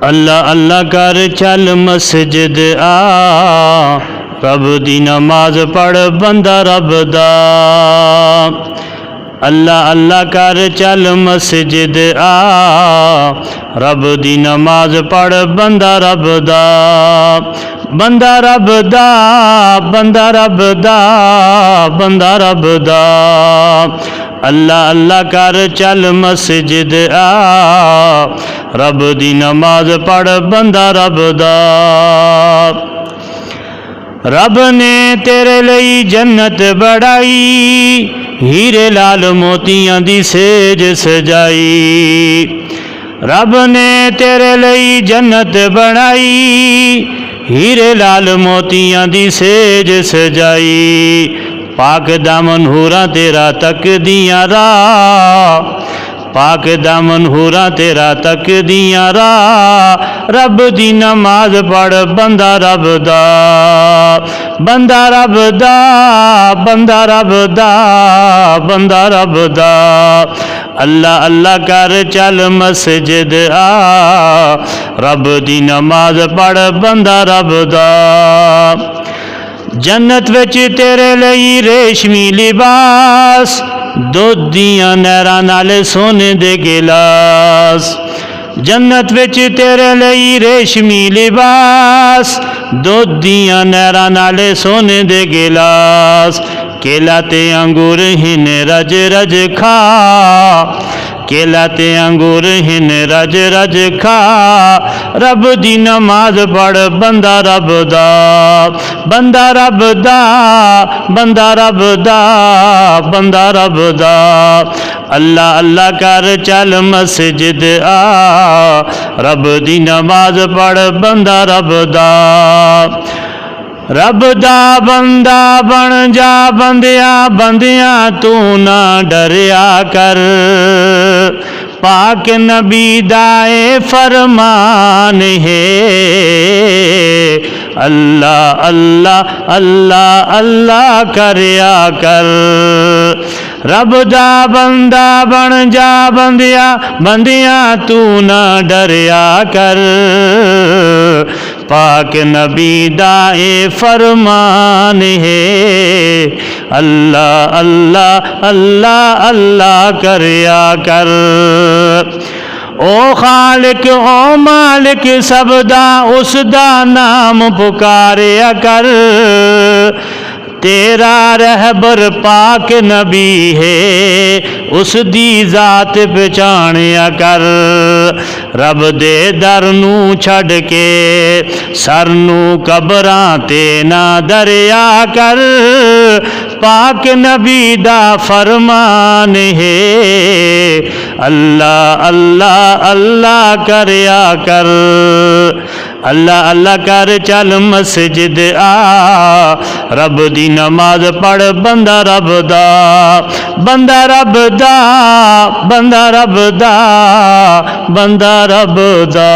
अल्लाह अल्लाह कर चल मस्जिद आ, रब दी नमाज पढ़ बंदा रब दा। अल्लाह अल्लाह कर चल मस्जिद आ, रब दी नमाज पढ़ बंदा रब दा। बंदा रब दा, बंदा रब दा, बंदा रब दा। अल्लाह अल्लाह कर चल मस्जिद आ, रब दी नमाज पढ़ बंदा रब दा। रब ने तेरे लिए जन्नत बढ़ाई, हीरे लाल मोतियां दी सेज सजाई। रब ने तेरे लिए जन्नत बनाई, हीरे लाल मोतियां दी सेज सजाई। पाक दामन हूरा तेरा तक दियां राह, पाक दामन हूरा तेरा तक दियां राह। रब दी नमाज पढ़ बंदा रब दा, बंदा रब दा, बंदा रब दा, बंदा रब दा। अल्लाह अल्लाह कर चल मस्जिद आ, रब दी नमाज पढ़ बंदा रब दा। जन्नत विच तेरे लिए रेशमी लिबास, दुध दियां नहरां नाल सोने दे गिलास। जन्नत विच तेरे लिए रेशमी लिबास, दुध दियां नहरां नाल सोने दे गिलास। केला ते अंगूर हिन रज रज खा, केला ते अंगूर हिन रज रज खा। रब दी नमाज पढ़ बंदा रब दा, बंदा रब दा, बंदा रब दा, बंदा रब दा। अल्लाह अल्लाह कर चल मस्जिद आ, रब दी नमाज पढ़ बंदा रब दा। रब दा बंदा बन जा बंदिया, बंदिया तू ना डरिया कर। पाक नबी दाए फरमान है, अल्लाह अल्लाह अल्लाह अल्लाह करया कर। रब दा बंदा बन जा बंदिया, बंदिया तू ना डरिया कर। पाक नबी दाए फरमान है, अल्लाह अल्लाह अल्लाह अल्लाह करया कर। ओ खालिक ओ मालिक सबदा, उसदा नाम पुकारया कर। तेरा रहबर पाक नबी है, उसदी जात पहचानिया कर। रब दे दर नू छड़ के सर नू कबरां ते ना दरिया कर। पाक नबी दा फरमान है, अल्लाह अल्लाह अल्लाह करया कर। अल्लाह अल्लाह कर चल मस्जिद आ, रब दी नमाज पढ़ बंदा रब दा, बंदा रब दा, बंदा रब दा, बंदा रब दा।